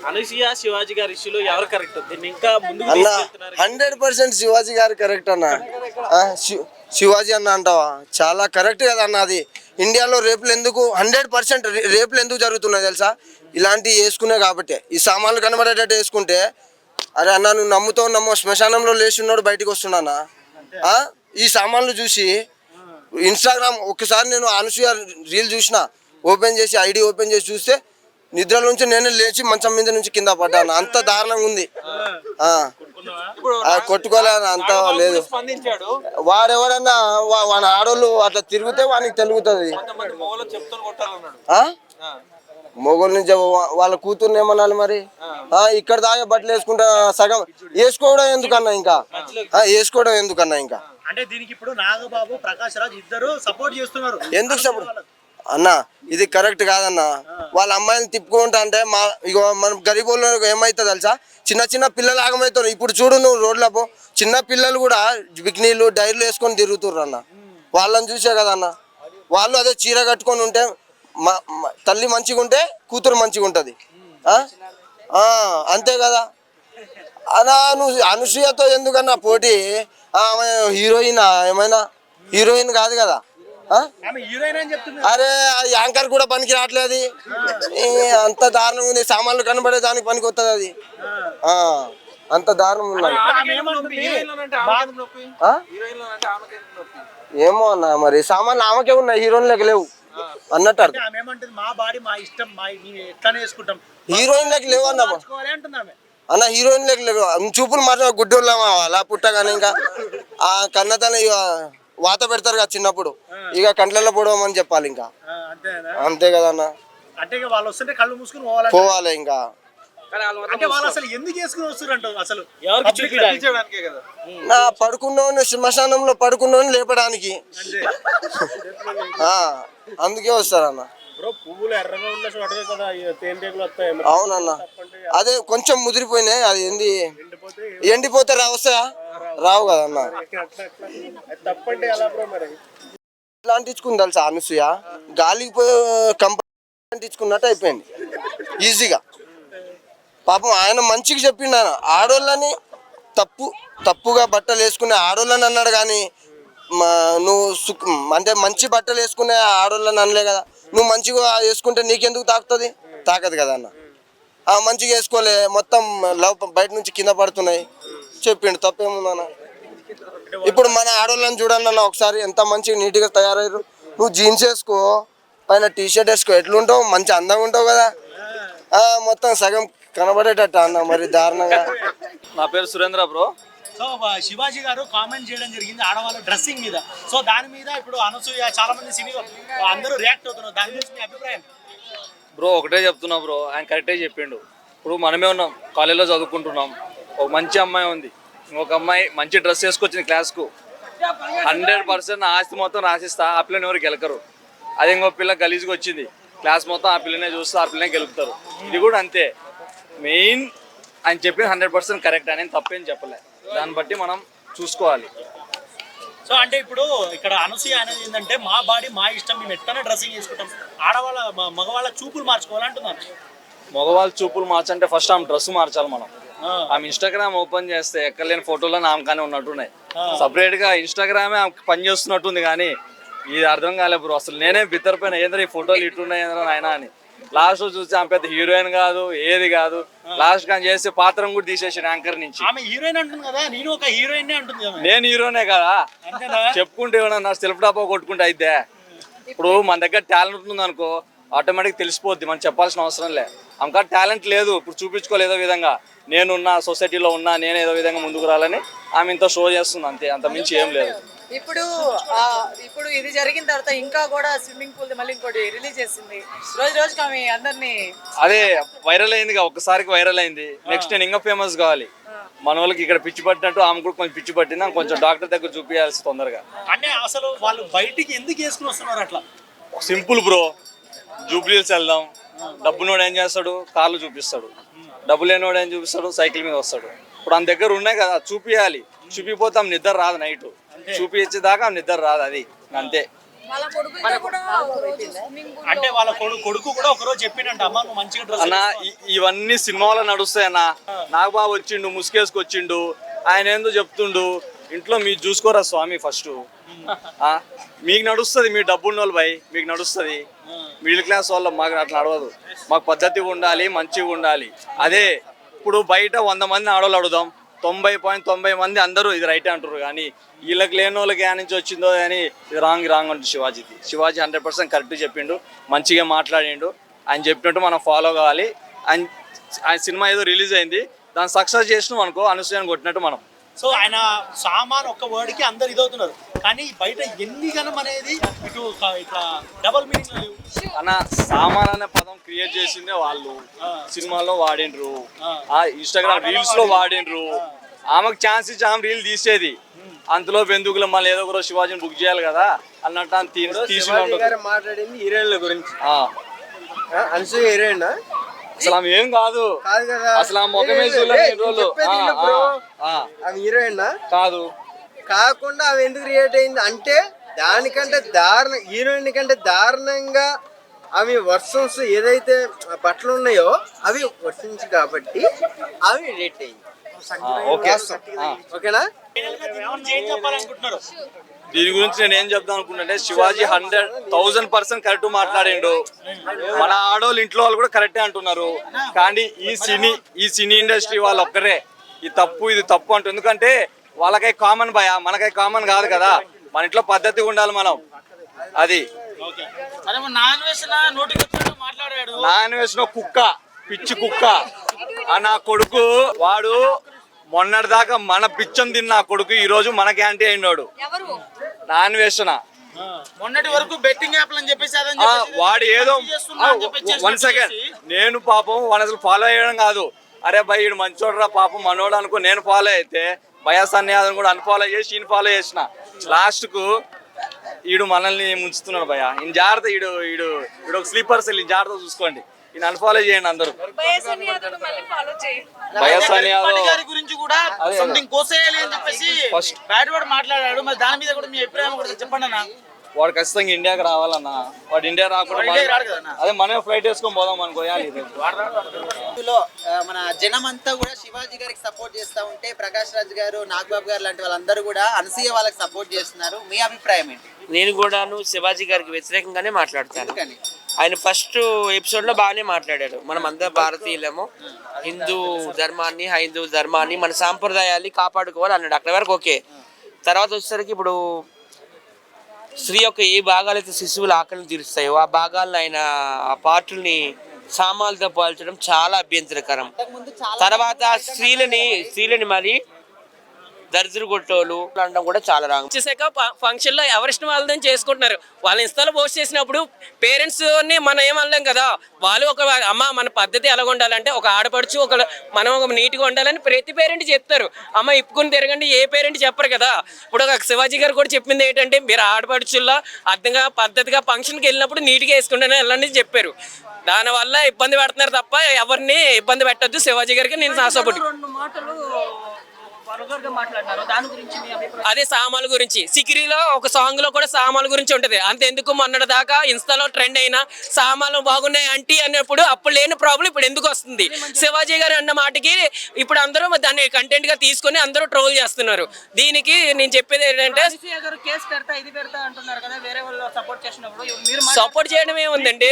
అనసూయ శివాజీ గారి ఇష్యూలో ఎవరు కరెక్ట్? దీన్ని ఇంకా ముందుకు అన్న తీసుకెళ్తున్నారు. 100% శివాజీ గారు కరెక్ట్ అన్న. శివాజీ అన్న అంటావా, చాలా కరెక్ట్ కదా అన్న. అది ఇండియాలో రేపులు ఎందుకు 100% రేపులు ఎందుకు జరుగుతున్నాయి తెలుసా? ఇలాంటివి వేసుకునే కాబట్టి. ఈ సామాన్లు కనబడేటట్టు వేసుకుంటే, అరే అన్న నువ్వు నమ్ముతావు శ్మశానంలో లేచున్నాడు బయటకు వస్తున్నానా? ఈ సామాన్లు చూసి ఇన్స్టాగ్రామ్ ఒక్కసారి నేను అనసూయ రీల్ చూసిన, ఓపెన్ చేసి ఐడి ఓపెన్ చేసి చూస్తే నిద్రలోంచి నేనే లేచి మంచం మీద నుంచి కింద పడ్డాను. అంత దారుణంగా ఉంది. కొట్టుకోలే అంత లేదు. వాడెవడన్నా వాని ఆడోళ్ళు అట్లా తిరిగితే వానికి తెలుగుతుంది. మొగోళ్ళ నుంచి వాళ్ళ కూతుర్ని ఏమనాలి మరి? ఇక్కడ దాకా బట్టలు వేసుకుంటా సగం వేసుకోవడం ఎందుకన్నా ఇంకా వేసుకోవడం ఎందుకన్నా ఇంకా అంటే దీనికి ఇప్పుడు నాగబాబు ప్రకాష్ రాజ్ ఇద్దరు సపోర్ట్ చేస్తున్నారు. ఎందుకు సపోర్ట్ అన్న? ఇది కరెక్ట్ కాదన్న. వాళ్ళ అమ్మాయిని తిప్పుకుంటా అంటే ఇగో మన గరీబోళ్ళు ఏమైతే తెలుసా, చిన్న చిన్న పిల్లలు ఆగమవుతారు. ఇప్పుడు చూడు నువ్వు రోడ్లపో చిన్న పిల్లలు కూడా బిక్నీలు డైర్లు వేసుకొని తిరుగుతుర్రు అన్న. వాళ్ళని చూసే కదన్న. వాళ్ళు అదే చీర కట్టుకొని ఉంటే తల్లి మంచిగా ఉంటే కూతురు మంచిగా ఉంటుంది. అంతే కదా అన్నా. నువ్వు అనసూయతో ఎందుకన్నా పోటీ? ఆమె హీరోయిన్ ఏమైనా? హీరోయిన్ కాదు కదా. అరే యాంకర్ కూడా పనికి రావట్లేదు. అంత దారుణం ఉంది. సామాన్లు కనబడే దానికి పనికి వస్తుంది అది. అంత దారుణం ఉన్నది. ఏమో అన్న మరి సామాన్లు ఆమెకే ఉన్నాయి, హీరోయిన్లకు లేవు అన్నట్టు. హీరోయిన్లకు లేవు అన్న. అన్న హీరోయిన్లకు లేవు. చూపులు మాత్రం గుడ్డోళ్ళమా అలా పుట్టగానే ఇంకా ఆ కన్నతన వాత పెడతారు కదా చిన్నప్పుడు, ఇక కంట్లలో పొడవమని చెప్పాలి ఇంకా. అంతే కదన్నా. పోవాలి ఇంకా. నా పడుకున్నోని శ్మశానంలో పడుకున్నోని లేపడానికి అందుకే వస్తారన్న. అవునన్నా. అదే కొంచెం ముదిరిపోయినాయి. అది ఏంది ఎండిపోతే వస్తాయా? రావు కదన్న. ఎట్లా అంటించుకుంది తెలుసా అనసూయ? గాలికి పోయి కంపెనీ అంటించుకున్నట్టు అయిపోయింది ఈజీగా. పాపం ఆయన మంచిగా చెప్పిండు. ఆయన ఆడోళ్ళని తప్పుగా బట్టలు వేసుకునే ఆడోళ్ళని అన్నాడు కానీ నువ్వు అంటే మంచి బట్టలు వేసుకునే ఆడోళ్ళని అనలే కదా. నువ్వు మంచిగా వేసుకుంటే నీకెందుకు తాకుతుంది? తాకదు కదా అన్న. మంచిగా వేసుకోలే, మొత్తం బయట నుంచి కింద పడుతున్నాయి చెప్పిండు. తప్పేముందన్న? ఇప్పుడు మన ఆడోళ్ళని చూడండి అన్న ఒకసారి, ఎంత మంచిగా నీట్గా తయారయ్యారు. నువ్వు జీన్స్ వేసుకో, పైన టీషర్ట్ వేసుకో, ఎట్లుంటావు? మంచి అందంగా ఉంటావు కదా. మొత్తం సగం కనబడేటట్టు అన్న మరి దారుణంగా. నా పేరు సురేంద్ర బ్రో. సో శివాజీ గారు కామెంట్ చేయడం జరిగింది ఆడవాళ్ళ డ్రెస్సింగ్ మీద. సో దాని మీద ఇప్పుడు అనసూయ చాలా మంది సినీ అందరూ రియాక్ట్ అవుతున్నారు. దాని గురించి మీ అభిప్రాయం? బ్రో ఒకటే చెప్తున్నా బ్రో, ఆయన కరెక్టే చెప్పిండు. ఇప్పుడు మనమే ఉన్నాం, కాలేజీలో చదువుకుంటున్నాం. ఒక మంచి అమ్మాయి ఉంది, ఇంకొక అమ్మాయి మంచి డ్రెస్ వేసుకొచ్చింది క్లాస్కు. 100% ఆస్తి మొత్తం రాసిస్తా, ఆ పిల్లని ఎవరు గెలకరు. అదే ఇంకో పిల్ల గలీజ్గా వచ్చింది, క్లాస్ మొత్తం ఆ పిల్లనే చూస్తే ఆ పిల్లనే గెలుపుతారు. ఇది కూడా అంతే. మెయిన్ ఆయన చెప్పింది 100% కరెక్ట్ అని తప్పేం చెప్పలే. దాన్ని బట్టి మనం చూసుకోవాలి. సో అంటే ఇప్పుడు ఇక్కడ అనసూయ అనేది ఏంటంటే, మా బాడీ మా ఇష్టం, మేము ఎట్లనే డ్రెస్సింగ్ చేసుకుంటాం, ఆడవాళ్ళ మగవాళ్ళ చూపులు మార్చుకోవాలంటున్నారు. మగవాళ్ళ చూపులు మార్చంటే ఫస్ట్ ఆమె డ్రెస్ మార్చాలి మనం. ఆమె ఇన్స్టాగ్రామ్ ఓపెన్ చేస్తే ఎక్కడలేని ఫోటోలో ఆమెకానే ఉన్నట్టున్నాయి. సపరేట్గా ఇన్స్టాగ్రామే ఆమె పని చేస్తున్నట్టుంది కానీ ఇది అర్థం కాలే బ్రో. అసలు నేనే బిత్తరపోయిన ఏంద్రా ఈ ఫోటోలు ఇట్టున్నాయి ఏంద్రా నాయన అని. లాస్ట్ చూస్తే ఆమె పెద్ద హీరోయిన్ కాదు, ఏది కాదు. లాస్ట్ కానీ చేస్తే పాత్రం కూడా తీసేసాడు యాంకర్ నుంచి. నేను హీరోనే కదా చెప్పుకుంటే ఏమన్నా సెల్ఫ్ టాప్ కొట్టుకుంటే అయితే. ఇప్పుడు మన దగ్గర టాలెంట్ ఉంది అనుకో, ఆటోమేటిక్ తెలిసిపోద్ది, మనం చెప్పాల్సిన అవసరం లే. ఆమెకా టాలెంట్ లేదు, ఇప్పుడు చూపించుకోలేదో విధంగా నేనున్నా సొసైటీలో ఉన్నా, నేను ఏదో విధంగా ముందుకు రాలని ఆమె ఇంత షో చేస్తుంది అంతే, అంత మించి ఏం లేదు. ఇప్పుడు ఇది జరిగిన తర్వాత ఇంకా కూడా స్విమ్మింగ్ పూల్ మళ్ళీ ఇంకోటి రిలీజ్ చేసింది. రోజు రోజుకి ఆమె అందరినీ అదే వైరల్ అయింది, ఒక్కసారికి వైరల్ అయింది. నెక్స్ట్ నేను ఇంకా ఫేమస్ కావాలి. మన వాళ్ళకి ఇక్కడ పిచ్చి పట్టినట్టు ఆమె కూడా కొంచెం పిచ్చి పట్టింది, కొంచెం డాక్టర్ దగ్గర చూపించాల్సి తొందరగా. అంటే అసలు వాళ్ళు బయటికి ఎందుకు వేసుకుని వస్తున్నారు అట్లా? సింపుల్ బ్రో, జూబ్లీహిల్స్ వెళ్దాం, డబ్బునోడు ఏం చేస్తాడు, కార్లు చూపిస్తాడు. డబ్బు లేనివాడు ఏం చూపిస్తాడు, సైకిల్ మీద వస్తాడు. ఇప్పుడు ఆమె దగ్గర ఉన్నాయి కదా, చూపియాలి. చూపిపోతే ఆమె నిద్ర రాదు, నైట్ చూపించేదాకా ఆమె నిద్ర రాదు, అది అంతే. వాళ్ళ కొడుకుతో కూడా ఒకరోజు స్విమ్మింగ్ పూల్ అంటే వాళ్ళ కొడుకు కూడా ఒకరోజు చెప్పిండంట అమ్మ నువ్వు మంచిగా డ్రెస్ అన్న ఇవన్నీ సినిమాలో నడుస్తాయన్న. నాగబాబు వచ్చిండు, ముసుకేసుకొచ్చిండు, ఆయన ఏందో చెప్తుండు. ఇంట్లో మీరు చూసుకోరా స్వామి ఫస్ట్. మీకు నడుస్తుంది, మీ డబ్బు ఉన్న వాళ్ళు భయ్, మీకు నడుస్తుంది. మిడిల్ క్లాస్ వాళ్ళ మాకు అట్లా నడవదు. మాకు పద్ధతిగా ఉండాలి, మంచిగా ఉండాలి. అదే ఇప్పుడు బయట 100 మంది ఆడవాళ్ళు అడుగుదాం, 90.90 మంది అందరూ ఇది రైటే అంటారు. కానీ వీళ్ళకి లేని వాళ్ళకి ఏ నుంచి వచ్చిందో కానీ ఇది రాంగ్ అంటే శివాజీది. శివాజీ 100% కరెక్ట్ చెప్పిండు, మంచిగా మాట్లాడిండు. ఆయన చెప్పినట్టు మనం ఫాలో కావాలి. ఆయన సినిమా ఏదో రిలీజ్ అయింది, దాన్ని సక్సెస్ చేసినాం అనుకో, అనసూయని కొట్టినట్టు మనం. సో ఆయన సామాన్ ఒక్క వర్డ్ కి అందరు ఇదవుతున్నారు, కానీ బయట ఎన్ని గణం అనేది ఇటు ఇట్లా డబల్ మీనింగ్ లేవు. అన్న సామాన్ అనే పదం క్రియేట్ చేసిందే వాళ్ళు. సినిమాలో వాడిండ్రు, ఇన్స్టాగ్రామ్ రీల్స్ లో వాడిండ్రు. ఆమెకు ఛాన్స్ ఇచ్చి ఆమె రీల్ తీసేది. అంతలో బెందుకులు మళ్ళీ ఏదో ఒక రోజు శివాజీని బుక్ చేయాలి కదా అన్నట్టు తీసి మాట్లాడింది హీరోయిన్ల గురించి. ఆ. అనసూయ హీరోయిన్ అసలు ఆమె ఏం కాదు, కాదు కదా, అసలు ఆ ముఖమే చూడలేదు రోజులు. ఆమె హీరోయిన్ కాదు, కాకుండా ఆమె ఎందుకు రియేట్ అయింది అంటే దానికంటే దారుణ, హీరోయిన్ కంటే దారుణంగా అవి వర్షన్స్ ఏదైతే బట్టలు ఉన్నాయో అవి వర్షించి కాబట్టి అవి రియేట్ అయింది. ఓకేనా? చేంజ్ చెప్పాలనుకుంటున్నారు. దీని గురించి నేను ఏం చెప్దాం అనుకుంటే శివాజీ 100,000% కరెక్ట్ మాట్లాడిండు. మన ఆడోళ్ళు ఇంట్లో వాళ్ళు కూడా కరెక్టే అంటున్నారు. కానీ ఈ సినీ ఇండస్ట్రీ వాళ్ళు ఒక్కరే ఇది తప్పు అంటు. ఎందుకంటే వాళ్ళకై కామన్ భయ, మనకై కామన్ కాదు కదా. మన ఇంట్లో పద్ధతిగా ఉండాలి మనం. అది నాన్ వేసిన కుక్క, పిచ్చి కుక్క నా కొడుకు. వాడు మొన్నటిదాకా మన పిచ్చం తిన్న కొడుకు ఈ రోజు మన క్యాంటీ అయినాడు. నాన్ వేసిన మొన్నటి వరకు బెట్టింగ్ యాప్ అని చెప్పేసి వాడు ఏదో 1 సెకండ్ నేను పాపం వాడు అసలు ఫాలో అయ్యడం కాదు. అరే భయ్ ఈడు మంచోడరా పాపం మనోడు అనుకో నేను ఫాలో అయితే బయాస్ అన్యాదని కూడా అన్ఫాలో చేసి ఈయన ఫాలో చేసిన. లాస్ట్ కు ఈడు మనల్ని ముంచుతున్నాడు భయ. ఈయన జాగ్రత్త, ఈడు ఒక స్లీపర్ సెల్, జాగ్రత్త చూసుకోండి. ఈయన అన్ఫాలో చేయండి అందరూ. గారి గురించి కూడా సంథింగ్ కోసేయాలి అని చెప్పేసి బ్యాడ్ వర్డ్ మాట్లాడాడు. మరి దాని మీద కూడా మీ అభిప్రాయం కూడా చెప్పండి అన్న. వాడు ఖచ్చితంగా ఇండియాకి రావాలన్నా. వాడు ఇండియా రాకుండా అదే మనమే ఫ్లైట్ వేసుకొని పోదాం అనుకో. మన జనం అంతా కూడా శివాజీ గారికి సపోర్ట్ చేస్తా ఉంటే ప్రకాష్ రాజ్ గారు, నాగబాబు గారు లాంటి వాళ్ళందరూ కూడా అనసూయ వాళ్ళకి సపోర్ట్ చేస్తున్నారు. మీ అభిప్రాయం ఏంటి? నేను కూడాను శివాజీ గారికి వ్యతిరేకంగానే మాట్లాడతాను. ఆయన ఫస్ట్ ఎపిసోడ్ లో బాగానే మాట్లాడారు. మనం అందరం భారతీయులము, హిందూ ధర్మాన్ని, హైందూ ధర్మాన్ని, మన సాంప్రదాయాన్ని కాపాడుకోవాలి అన్నాడు. అక్కడి వరకు ఓకే. తర్వాత వచ్చేసరికి ఇప్పుడు స్త్రీ యొక్క ఏ భాగాలైతే శిశువుల ఆకలిని తీరుస్తాయో ఆ భాగాలను ఆయన ఆ పార్టుల్ని సామాన్లతో పోల్చడం చాలా అభ్యంతరకరం. తర్వాత స్త్రీలని మరి దరిద్ర కొట్టోళ్ళు అనడం కూడా చాలా రాంగ్. వచ్చేసాక ఫంక్షన్ లో ఎవరిష్టం వాళ్ళని చేసుకుంటున్నారు. వాళ్ళ ఇన్స్టాలో పోస్ట్ చేసినప్పుడు పేరెంట్స్ ని మనం ఏమనలేం కదా. వాళ్ళు ఒక అమ్మ మన పద్ధతి ఎలా ఉండాలంటే ఒక ఆడపడుచు మనం ఒక నీట్గా ఉండాలని ప్రతి పేరెంట్ చెప్తారు. అమ్మ ఇప్పుకుని తిరగండి ఏ పేరెంట్ చెప్పరు కదా. ఇప్పుడు ఒక శివాజీ గారు కూడా చెప్పింది ఏంటంటే మీరు ఆడపడుచుల్లో అర్థంగా పద్ధతిగా ఫంక్షన్కి వెళ్ళినప్పుడు నీట్గా వేసుకుంటానే వెళ్ళండి చెప్పారు. దానివల్ల ఇబ్బంది పెడుతున్నారు తప్ప ఎవరిని ఇబ్బంది పెట్టద్దు. శివాజీ గారికి నేను ఆశపడి అదే సామాన్ల గురించి సికిరీలో ఒక సాంగ్ లో కూడా సామాన్ల గురించి ఉంటది. అంతెందుకు మొన్నటి దాకా ఇన్స్టాలో ట్రెండ్ అయినా సామాన్లు బాగున్నాయి అంటే అన్నప్పుడు అప్పుడు లేని ప్రాబ్లం ఇప్పుడు ఎందుకు వస్తుంది? శివాజీ గారు అన్న మాటకి ఇప్పుడు అందరూ దాన్ని కంటెంట్ గా తీసుకొని అందరూ ట్రోల్ చేస్తున్నారు. దీనికి నేను చెప్పేది ఏంటంటే సపోర్ట్ చేయడం ఏముందండి.